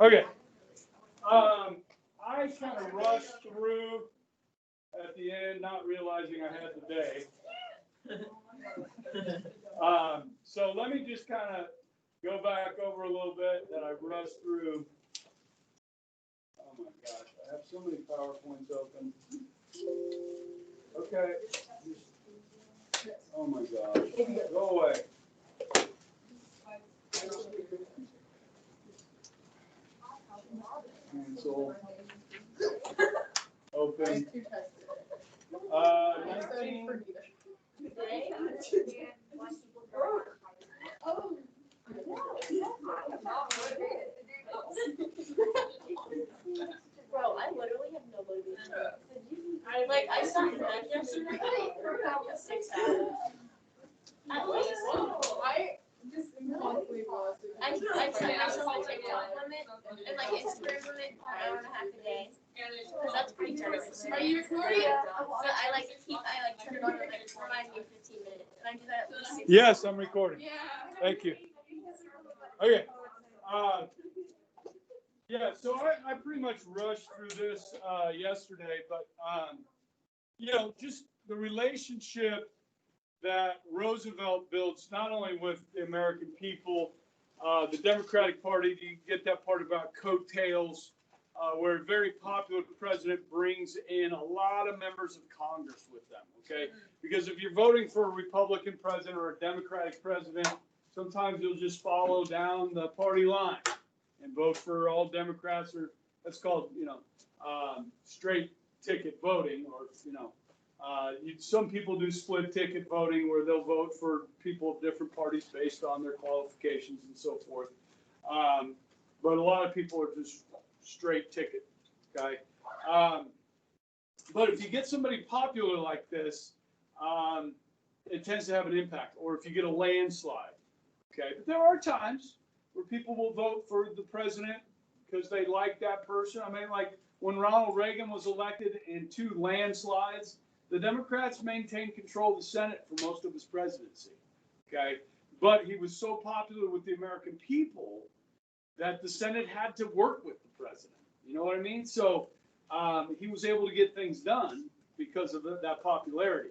Okay. I kind of rushed through at the end, not realizing I had the day. So let me just kind of go back over a little bit that I rushed through. Oh my gosh, I have so many PowerPoints open. Okay. Oh my gosh. Go away. Cancel. Open. 19. Bro, I literally have no motivation. I sat in bed yesterday for about 6 hours. At least. I just completely lost it. I set myself a TikTok limit and like Instagram limit for an hour and a half a day. Because that's pretty generous. Are you recording? But I turn it on and remind me 15 minutes. And I do that at least 6 Yes, I'm recording. Yeah. Thank you. Okay. Yeah, so I pretty much rushed through this yesterday, but just the relationship that Roosevelt built not only with the American people, the Democratic Party, you get that part about Coattails, where a very popular president brings in a lot of members of Congress with them, okay? Because if you're voting for a Republican president or a Democratic president, sometimes you'll just follow down the party line and vote for all Democrats, or that's called, straight ticket voting, or, some people do split ticket voting where they'll vote for people of different parties based on their qualifications and so forth. But a lot of people are just straight ticket, okay? But if you get somebody popular like this, it tends to have an impact, or if you get a landslide, okay? But there are times where people will vote for the president because they like that person. I mean, like when Ronald Reagan was elected in 2 landslides, the Democrats maintained control of the Senate for most of his presidency, okay? But he was so popular with the American people that the Senate had to work with the president. You know what I mean? So he was able to get things done because of that popularity.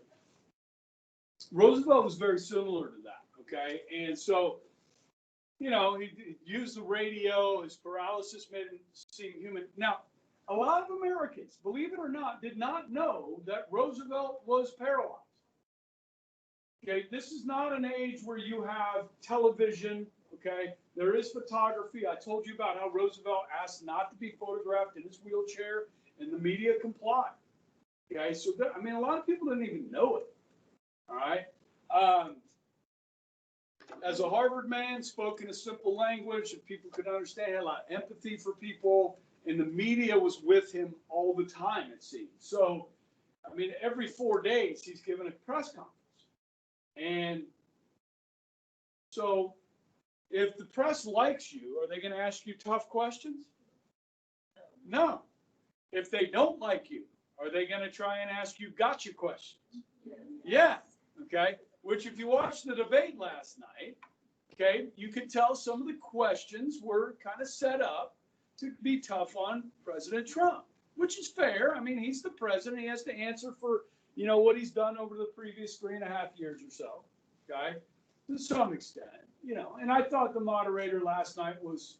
Roosevelt was very similar to that, okay? And so, he used the radio, his paralysis made him seem human. Now, a lot of Americans, believe it or not, did not know that Roosevelt was paralyzed. Okay, this is not an age where you have television, okay? There is photography. I told you about how Roosevelt asked not to be photographed in his wheelchair, and the media complied. Okay, so a lot of people didn't even know it. All right. As a Harvard man, spoke in a simple language that people could understand, had a lot of empathy for people, and the media was with him all the time, it seemed. So, every 4 days he's given a press conference. And so if the press likes you, are they going to ask you tough questions? No. If they don't like you, are they going to try and ask you gotcha questions? Yeah. Okay. Which, if you watched the debate last night, okay, you could tell some of the questions were kind of set up to be tough on President Trump, which is fair. He's the president. He has to answer for, what he's done over the previous 3.5 years or so, okay, to some extent, And I thought the moderator last night was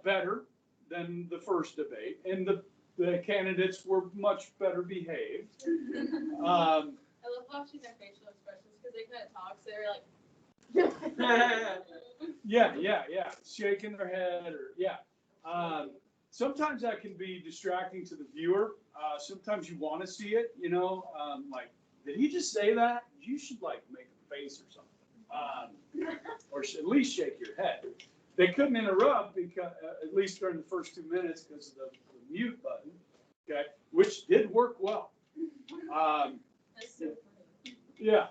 better than the first debate, and the candidates were much better behaved. I love watching their facial expressions because they kind of talk, so they're like, yeah, shaking their head, or sometimes that can be distracting to the viewer. Sometimes you want to see it, like, did he just say that? You should make a face or something, or at least shake your head. They couldn't interrupt because at least during the first 2 minutes because of the mute button, okay, which did work well. Yeah.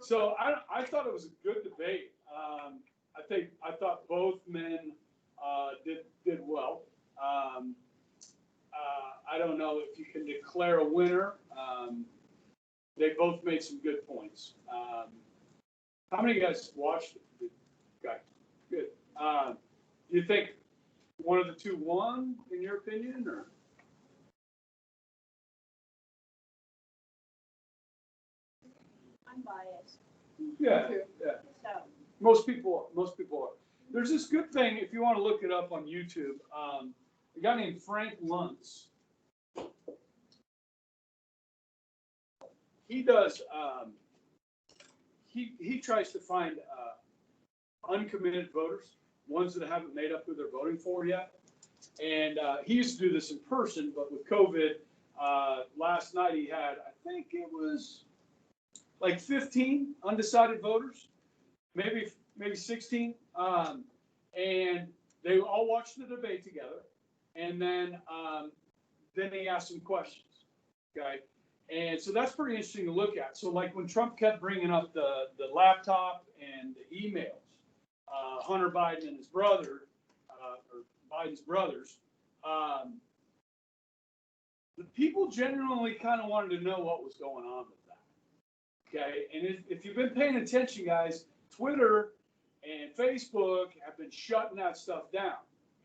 So I thought it was a good debate. I thought both men did well. I don't know if you can declare a winner. They both made some good points. How many of you guys watched it? Okay, good. Do you think one of the two won, in your opinion, or? I'm biased. Yeah, yeah. So. Most people are. There's this good thing, if you want to look it up on YouTube, a guy named Frank Luntz. He does, he tries to find uncommitted voters, ones that haven't made up who they're voting for yet. And he used to do this in person, but with COVID, last night he had, I think it was like 15 undecided voters, maybe 16. And they all watched the debate together. And then he asked some questions. Okay. And so that's pretty interesting to look at. So like when Trump kept bringing up the laptop and the emails, Hunter Biden and his brother, or Biden's brothers, the people genuinely kind of wanted to know what was going on with that. Okay. And if you've been paying attention, guys, Twitter and Facebook have been shutting that stuff down.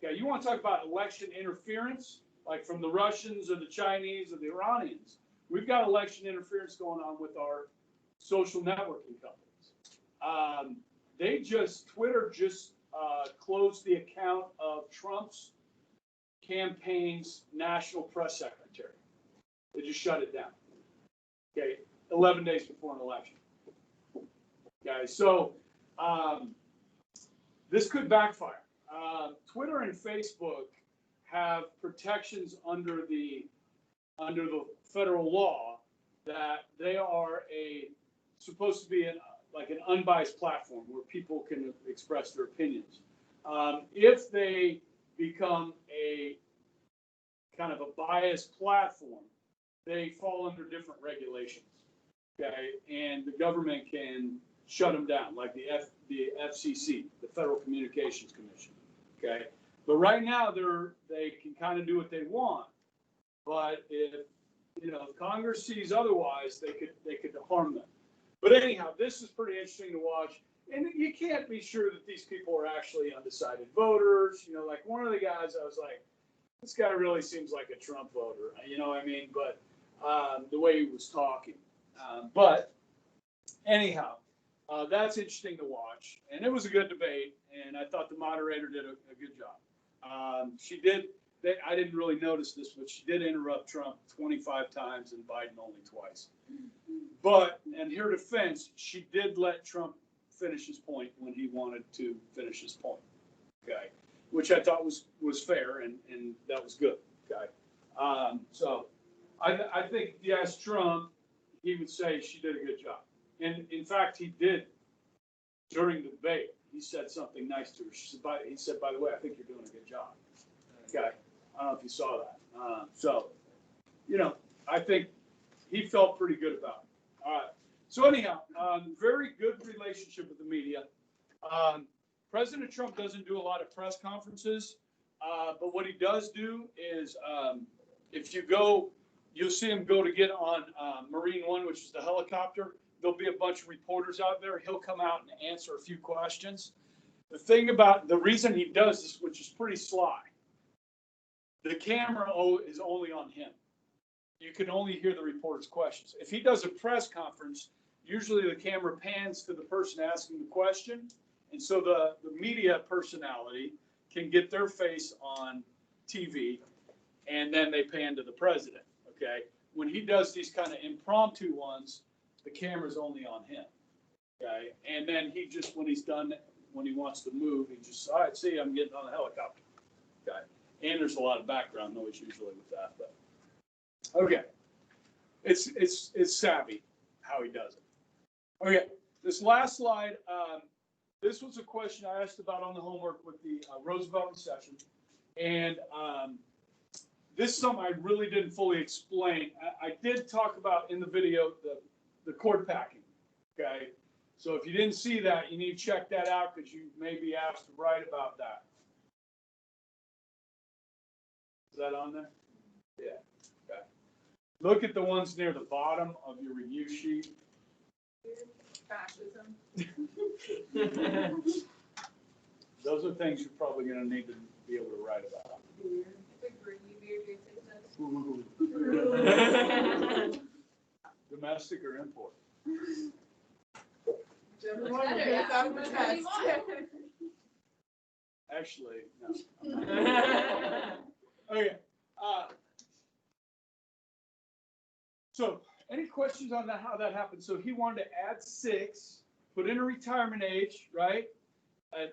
Okay. You want to talk about election interference, like from the Russians or the Chinese or the Iranians? We've got election interference going on with our social networking companies. Twitter just closed the account of Trump's campaign's national press secretary. They just shut it down. Okay, 11 days before an election. Okay, so this could backfire. Twitter and Facebook have protections under the federal law that they are supposed to be like an unbiased platform where people can express their opinions. If they become a kind of a biased platform, they fall under different regulations. Okay, and the government can shut them down, like the FCC, the Federal Communications Commission. Okay, but right now they can kind of do what they want. But if Congress sees otherwise, they could harm them. But anyhow, this is pretty interesting to watch. And you can't be sure that these people are actually undecided voters. Like one of the guys, I was like, this guy really seems like a Trump voter. You know what I mean? But the way he was talking. But anyhow, that's interesting to watch. And it was a good debate. And I thought the moderator did a good job. She did. I didn't really notice this, but she did interrupt Trump 25 times and Biden only twice. But in her defense, she did let Trump finish his point when he wanted to finish his point. Okay, which I thought was fair and that was good. Okay, so I think if you ask Trump, he would say she did a good job. And in fact, he did during the debate. He said something nice to her. He said, by the way, I think you're doing a good job. Okay. I don't know if you saw that. I think he felt pretty good about it. All right. So anyhow, very good relationship with the media. President Trump doesn't do a lot of press conferences, but what he does do is if you go, you'll see him go to get on Marine One, which is the helicopter. There'll be a bunch of reporters out there. He'll come out and answer a few questions. The reason he does this, which is pretty sly, the camera is only on him. You can only hear the reporter's questions. If he does a press conference, usually the camera pans to the person asking the question. And so the media personality can get their face on TV and then they pan to the president. Okay. When he does these kind of impromptu ones, the camera's only on him. Okay. And then when he's done, when he wants to move, he just, all right, see, I'm getting on a helicopter. Okay. And there's a lot of background noise usually with that, but okay. It's savvy how he does it. Okay, this last slide, this was a question I asked about on the homework with the Roosevelt recession. And this is something I really didn't fully explain. I did talk about in the video the cord packing, okay? So if you didn't see that, you need to check that out because you may be asked to write about that. Is that on there? Yeah. Okay. Look at the ones near the bottom of your review sheet. Fascism. Those those are things you're probably going to need to be able to write about. Domestic or import? Actually, no. Okay. So, any questions on that? How that happened? So he wanted to add 6, put in a retirement age, right,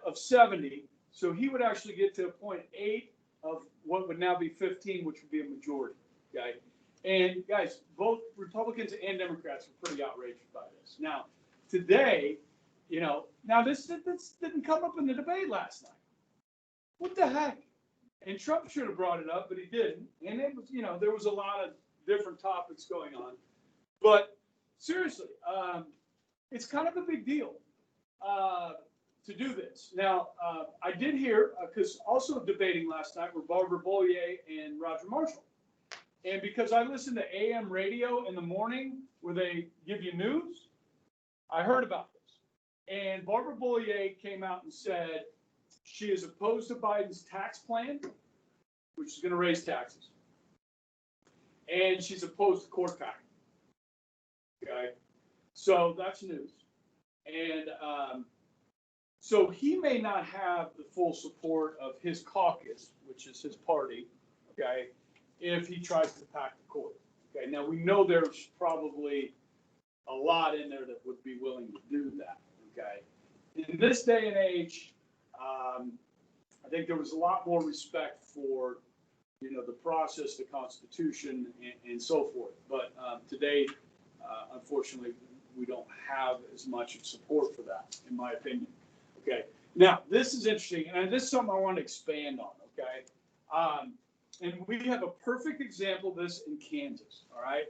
of 70. So he would actually get to appoint 8 of what would now be 15, which would be a majority. Okay. And guys, both Republicans and Democrats were pretty outraged by this. Now, today, now this didn't come up in the debate last night. What the heck? And Trump should have brought it up, but he didn't. And it was, there was a lot of different topics going on. But seriously, it's kind of a big deal to do this. Now, I did hear, because also debating last night were Barbara Bollier and Roger Marshall. And because I listen to AM radio in the morning where they give you news, I heard about this. And Barbara Bollier came out and said she is opposed to Biden's tax plan, which is going to raise taxes. And she's opposed to court packing. Okay? So that's news. And so he may not have the full support of his caucus, which is his party, okay, if he tries to pack the court. Okay, now we know there's probably a lot in there that would be willing to do that. Okay, in this day and age, I think there was a lot more respect for, the process, the Constitution, and so forth. But today, unfortunately, we don't have as much support for that, in my opinion. Okay, now this is interesting, and this is something I want to expand on. Okay. And we have a perfect example of this in Kansas, all right?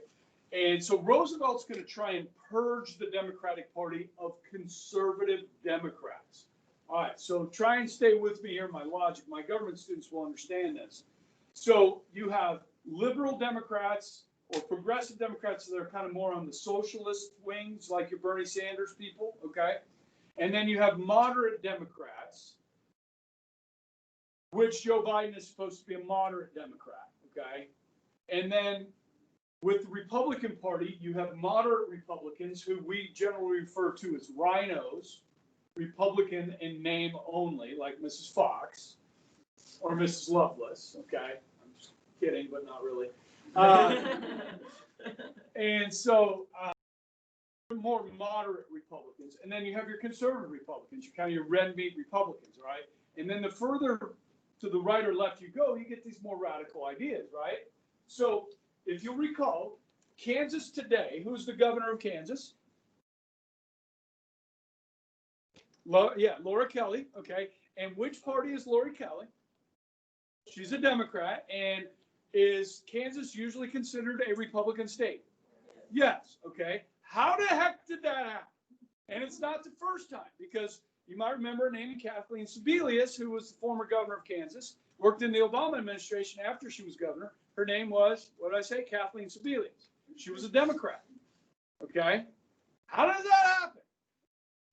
And so Roosevelt's going to try and purge the Democratic Party of conservative Democrats. All right, so try and stay with me here, my logic. My government students will understand this. So you have liberal Democrats or progressive Democrats that are kind of more on the socialist wings, like your Bernie Sanders people, okay? And then you have moderate Democrats, which Joe Biden is supposed to be a moderate Democrat, okay? And then with the Republican Party, you have moderate Republicans who we generally refer to as rhinos, Republican in name only, like Mrs. Fox or Mrs. Lovelace, okay? I'm just kidding, but not really. And so more moderate Republicans. And then you have your conservative Republicans, your kind of your red meat Republicans, right? And then the further to the right or left you go, you get these more radical ideas, right? So if you'll recall, Kansas today, who's the governor of Kansas? Laura Kelly, okay. And which party is Laura Kelly? She's a Democrat. And is Kansas usually considered a Republican state? Yes, okay. How the heck did that happen? And it's not the first time, because you might remember a name Kathleen Sebelius, who was the former governor of Kansas, worked in the Obama administration after she was governor. Her name was, what did I say? Kathleen Sebelius. She was a Democrat. Okay? How did that happen?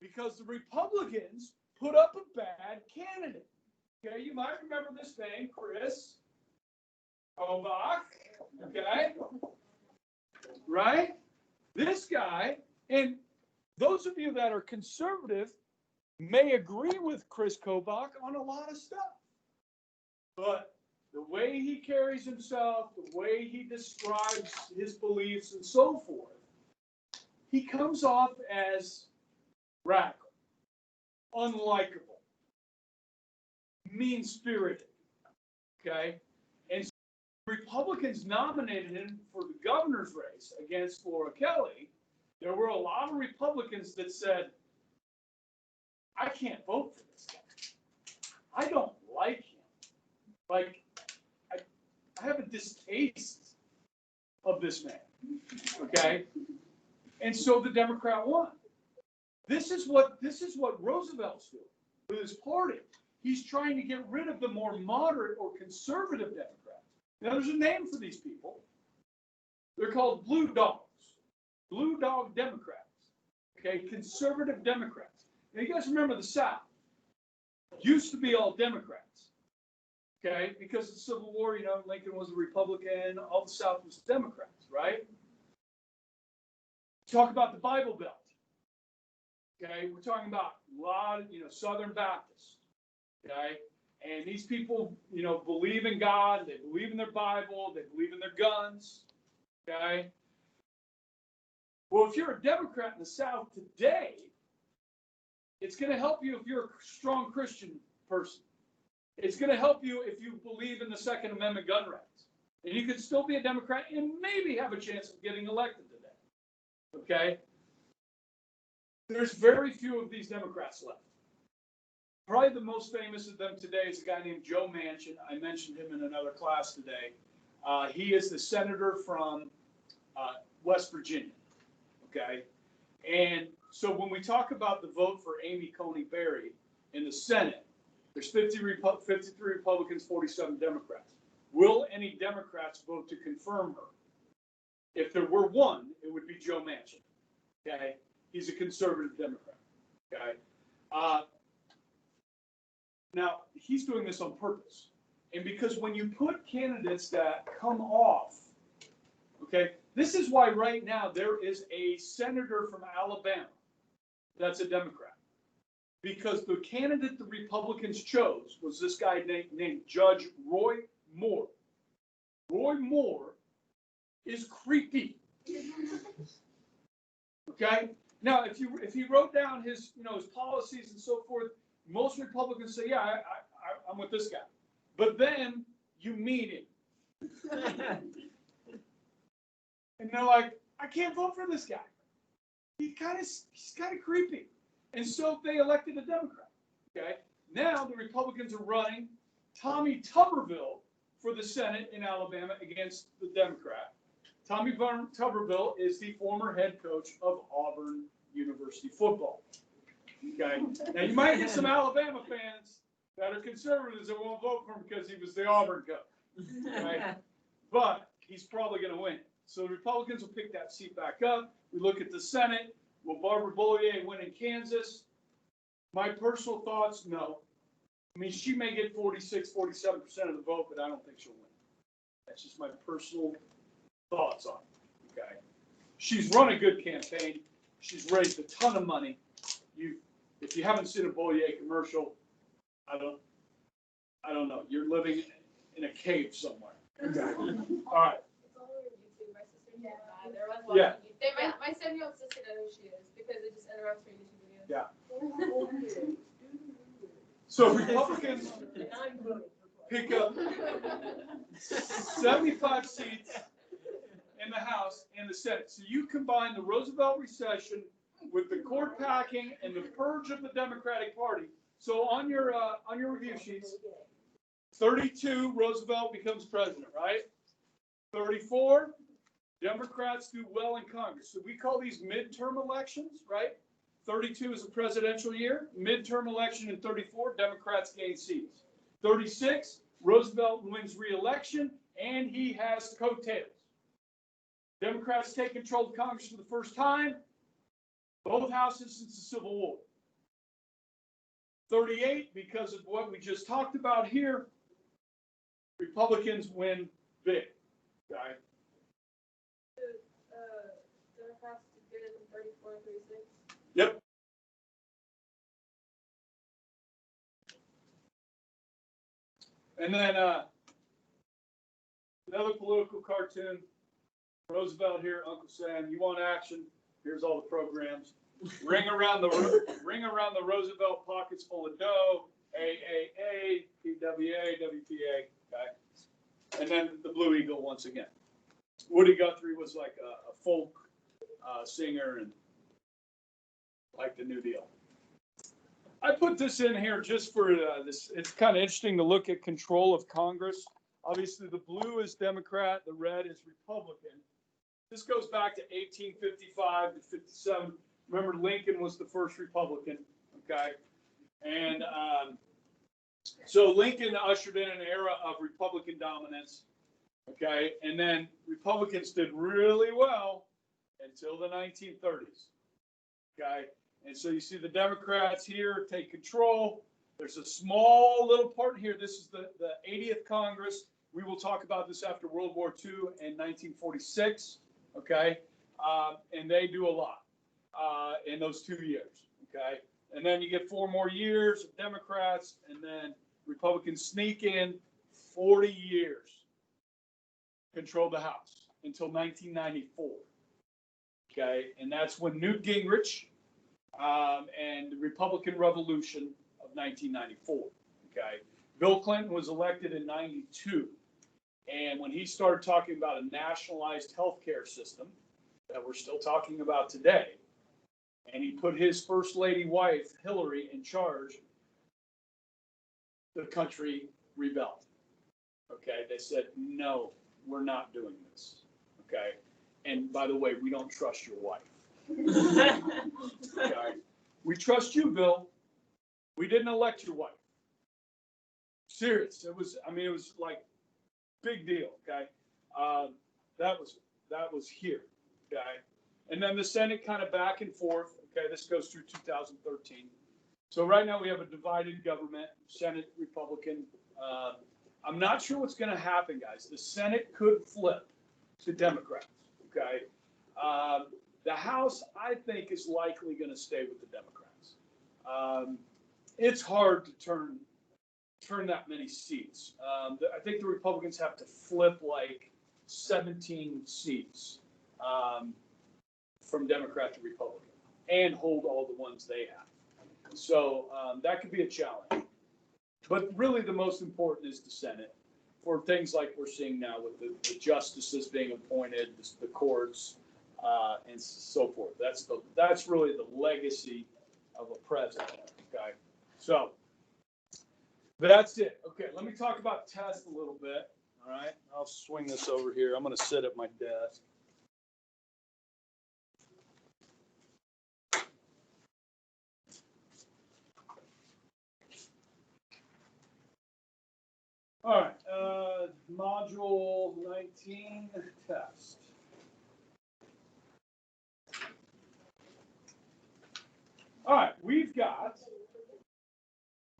Because the Republicans put up a bad candidate. Okay? You might remember this name, Chris Kobach. Okay? Right? This guy, and those of you that are conservative may agree with Chris Kobach on a lot of stuff. But the way he carries himself, the way he describes his beliefs and so forth, he comes off as radical, unlikable, mean-spirited, okay? And so Republicans nominated him for the governor's race against Laura Kelly. There were a lot of Republicans that said, I can't vote for this guy. I don't like him. Like, I have a distaste of this man. Okay? And so the Democrat won. This is what Roosevelt's doing with his party. He's trying to get rid of the more moderate or conservative Democrats. Now, there's a name for these people. They're called blue dogs. Blue dog Democrats. Okay? Conservative Democrats. Now, you guys remember the South. used to be all Democrats, okay? Because of the Civil War, you know, Lincoln was a Republican, all the South was Democrats, right? Talk about the Bible Belt, okay? We're talking about a lot of, you know, Southern Baptists, okay? And these people, you know, believe in God, they believe in their Bible, they believe in their guns, okay? Well, if you're a Democrat in the South today, it's going to help you if you're a strong Christian person. It's going to help you if you believe in the Second Amendment gun rights. And you could still be a Democrat and maybe have a chance of getting elected today. Okay? There's very few of these Democrats left. Probably the most famous of them today is a guy named Joe Manchin. I mentioned him in another class today. He is the senator from West Virginia. Okay? And so when we talk about the vote for Amy Coney Barrett in the Senate, there's 53 Republicans, 47 Democrats. Will any Democrats vote to confirm her? If there were one, it would be Joe Manchin. Okay? He's a conservative Democrat. Okay? Now, he's doing this on purpose. And because when you put candidates that come off, okay, this is why right now there is a senator from Alabama that's a Democrat. Because the candidate the Republicans chose was this guy named Judge Roy Moore. Roy Moore is creepy. Okay? Now, if he wrote down his, you know, his policies and so forth, most Republicans say, yeah, I'm with this guy. But then you meet him. And they're like, I can't vote for this guy. He's kind of creepy. And so they elected a Democrat. Okay. Now the Republicans are running Tommy Tuberville for the Senate in Alabama against the Democrat. Tommy Tuberville is the former head coach of Auburn University football. Okay. Now you might get some Alabama fans that are conservatives that won't vote for him because he was the Auburn coach. Right? But he's probably going to win. So the Republicans will pick that seat back up. We look at the Senate. Will Barbara Bollier win in Kansas? My personal thoughts, no. I mean, she may get 46, 47% of the vote, but I don't think she'll win. That's just my personal thoughts on it. Okay. She's run a good campaign. She's raised a ton of money. If you haven't seen a Bollier commercial, I don't know. You're living in a cave somewhere. Okay. All right. Yeah. My 7-year-old sister knows who she is because it just interrupts her YouTube videos. Yeah. So Republicans pick up 75 seats in the House and the Senate. So you combine the Roosevelt recession with the court packing and the purge of the Democratic Party. So on your review sheets, 32, Roosevelt becomes president, right? 34, Democrats do well in Congress. So we call these midterm elections, right? 32 is a presidential year. Midterm election in 34, Democrats gain seats. 36, Roosevelt wins re-election, and he has coattails. Democrats take control of Congress for the first time, both houses since the Civil War. 38, because of what we just talked about here, Republicans win big. Okay. Democrats did good in 34 and 36. Yep. And then another political cartoon. Roosevelt here, Uncle Sam. You want action? Here's all the programs. Ring around the Roosevelt pockets full of dough. AAA, PWA, WPA. Okay. And then the Blue Eagle once again. Woody Guthrie was like a folk singer and like the New Deal. I put this in here just for this. It's kind of interesting to look at control of Congress. Obviously, the blue is Democrat, the red is Republican. This goes back to 1855 to 57. Remember, Lincoln was the first Republican, okay? And so Lincoln ushered in an era of Republican dominance, okay? And then Republicans did really well until the 1930s, okay? And so you see the Democrats here take control. There's a small little part here. This is the 80th Congress. We will talk about this after World War II in 1946, okay? And they do a lot in those 2 years, okay? And then you get 4 more years of Democrats, and then Republicans sneak in 40 years, control the House until 1994, okay? And that's when Newt Gingrich and the Republican Revolution of 1994, okay? Bill Clinton was elected in 92. And when he started talking about a nationalized healthcare system that we're still talking about today, and he put his first lady wife, Hillary, in charge, the country rebelled. Okay, they said, no, we're not doing this. Okay, and by the way, we don't trust your wife. Okay, we trust you, Bill. We didn't elect your wife. Serious. It was like big deal. Okay, that was here. Okay, and then the Senate kind of back and forth. Okay, this goes through 2013. So right now we have a divided government, Senate Republican. I'm not sure what's going to happen, guys. The Senate could flip to Democrats. Okay, the House, I think, is likely going to stay with the Democrats. It's hard to turn that many seats. I think the Republicans have to flip like 17 seats from Democrat to Republican and hold all the ones they have. So that could be a challenge. But really the most important is the Senate for things like we're seeing now with the justices being appointed, the courts, and so forth. That's really the legacy of a president. Okay, so that's it. Okay, let me talk about tests a little bit. All right, I'll swing this over here. I'm going to sit at my desk. All right, module 19 test. All right, we've got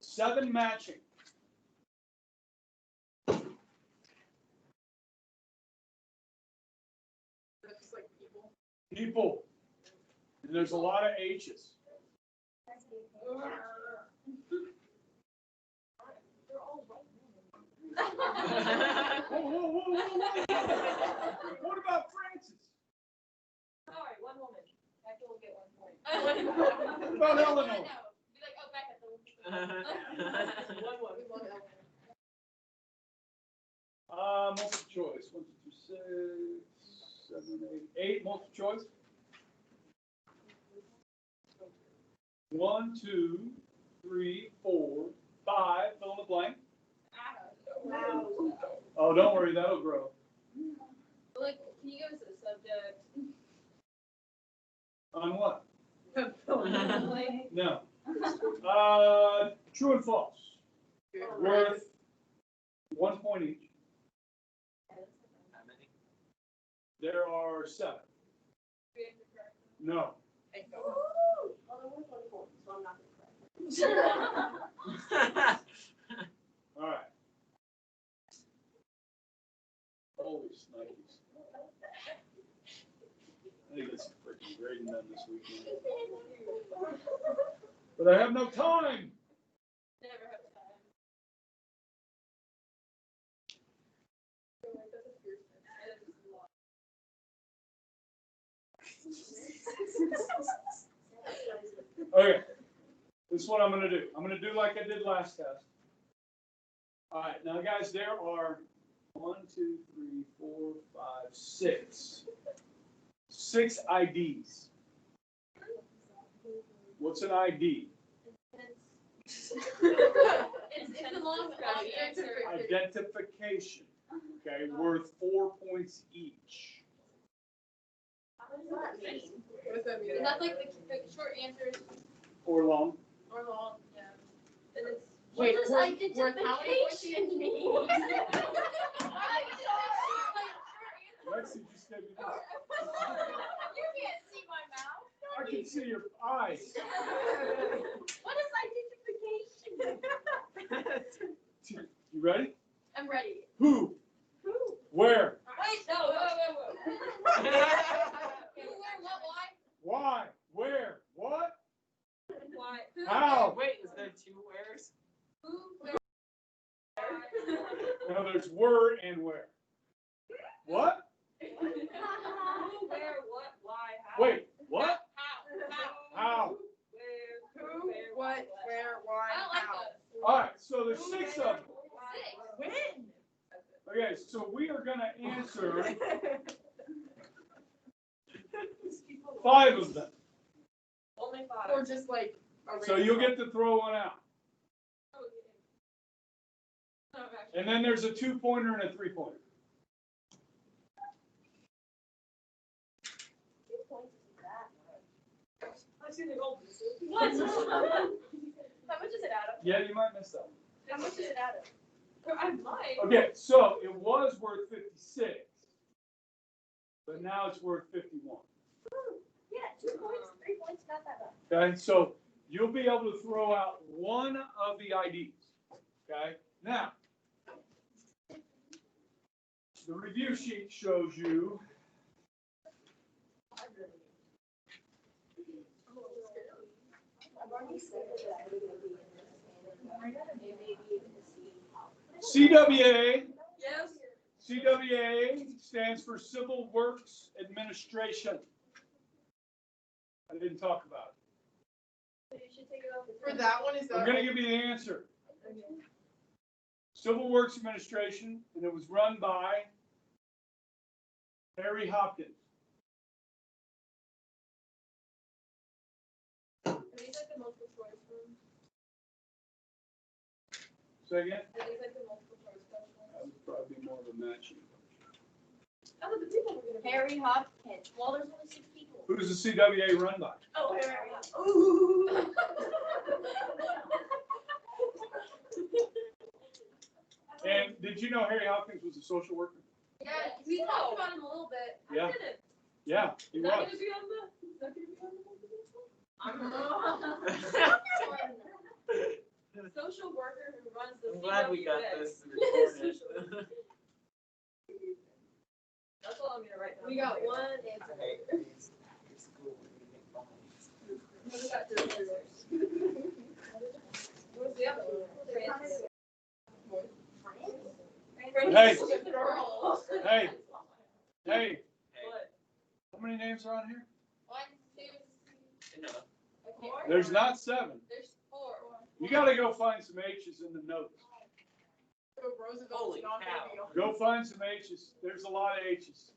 7 matching. That's like people. People. And there's a lot of H's. Whoa. What about Francis? All right, one woman. Becky will get 1 point. What about Eleanor? No. Be like, oh, Becca. One woman. Multiple choice. 1, 2, 3, 6, 7, 8. 8 multiple choice. 1, 2, 3, 4, 5. Fill in the blank. Wow. Oh, don't worry, that'll grow. Like, can you give us a subject? On what? Like, No. True and false. Worth 1 point each. There are 7. No. thank God. Well, there was 24, so I'm not correct. All right. Holy snikes. I think it's freaking grading them this weekend. But I have no time. Never have time. Okay. This is what I'm going to do. I'm going to do like I did last test. All right. Now, guys, there are 1, 2, 3, 4, 5, 6. 6 IDs. What's an ID? It's a long answer. Identification. Okay, worth 4 points each. What does that mean? What does that mean? That's like the short answers Or long. or long, yeah. And it's. What does worth how many points do you identification mean? need? Lexi just gave me this. You can't see my mouth. I can see your eyes. What is identification? ready? I'm ready. Who? Where? Wait, no, whoa. Who, where, what, why? Why? Where? What? Why? How? Wait, is there two wheres? Who, where? No, there's where and where. What? Who, where, what, why, how? Wait, what? How? How? Where? Who, what, where, why, I don't like how. those. All right, so there's 6 of them. Six. When? Okay, so we are going to answer 5 of them. Only five. Or just like. a So you'll get to throw one out. Okay. And then there's a 2-pointer and a 3-pointer. What? How much is it, Adam? Yeah, you might miss that one. How much is it, Adam? I might. Okay, so it was worth 56, but now it's worth 51. Yeah, 2 points, 3 points, not that bad. Okay, so you'll be able to throw out one of the IDs. Okay, now the review sheet shows you I've already said that I would be in this. CWA. Yes. CWA stands for Civil Works Administration. I didn't talk about it. You should take it off. For that one, is that? I'm going to give you the answer. Civil Works Administration, and it was run by Harry Hopkins. Are these like the multiple choice ones? Say again? Are these like the multiple choice questions? That would probably be more of a matching. Oh, but the people were gonna. Harry Hopkins. Well, there's only 6 people. Who's the CWA run by? Oh, Harry. Ooh. And did you know Harry Hopkins was a social worker? Yeah, we talked about him a little bit. Yeah. I didn't. Yeah, he Is that was. gonna be on the? Is that gonna be on the? Social worker who runs the. I'm glad we got CWA. this recorded. That's all I'm gonna write down. We got one I answer. hate these school meeting moments. We got 2 answers. What's the other one? Hey. Girl. Hey, hey, What? how many names are on here? 1, 2, No. 4. There's not 7. There's 4. You gotta go find some H's in the notes. So Roosevelt's Holy not cow. gonna be on. Go find some H's. There's a lot of H's.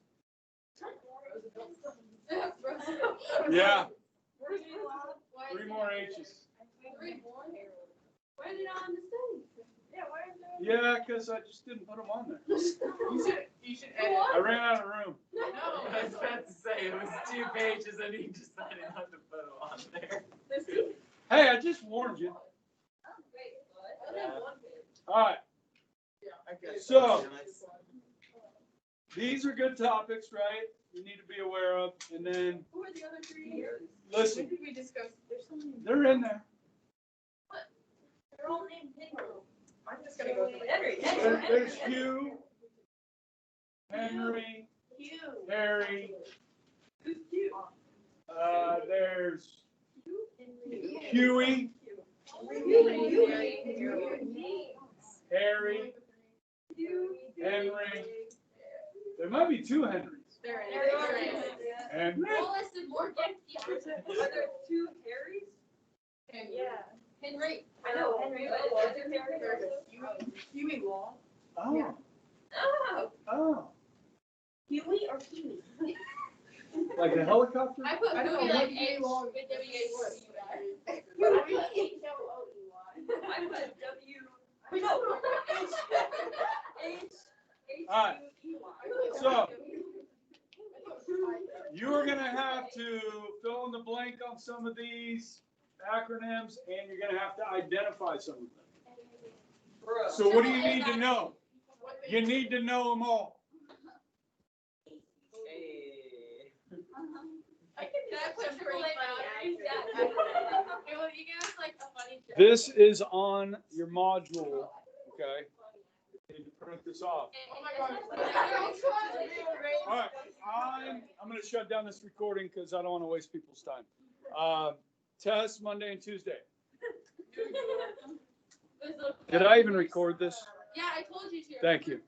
Yeah, Where's the allowed? Why is 3 it- more H's. 3 more? Why are they not on the stage? Yeah, why are they? Yeah, because I just didn't put them on there. You should edit. I ran out of room. No. I was about to say, it was 2 pages and he decided not to put them on there. Hey, I just warned you. Wait, what? I only have 1 page. All right, I guess So- that's nice. these are good topics, right? You need to be aware of. And then, Who are the other 3? When listen, did we discuss? There's something. they're in there. They're all named Henry. I'm just gonna go through it. Henry. There's Hugh, Henry, Hugh. Harry. Who's Hugh? There's Henry. Huey, Harry, Henry. There might be 2 Henrys. There it There is. is. Henry. Well, listen, more gatekeepers. Are there 2 Harrys? And Henry. I know, Henry, but are there Harrys there's also? a Huey Long. Oh, Oh, oh, Huey or Kiwi? like a helicopter? I put I don't Huey know like what Huey H Long with W-H-U. H-O-O-E-Y. I put W. Wait, no. All right. H-U-E-Y. So, you are gonna have to fill in the blank on some of these acronyms, and you're gonna have to identify some of them. So what do you need to know? You need to know them all. Hey. I can do that quick for like boundaries. Yeah. Well, you give us like a funny joke. This is on your module, okay? Need to print this off. Oh my God. All right, I'm gonna shut down this recording because I don't want to waste people's time. Test Monday and Tuesday. Did I even record this? Yeah, I told you to. Thank you.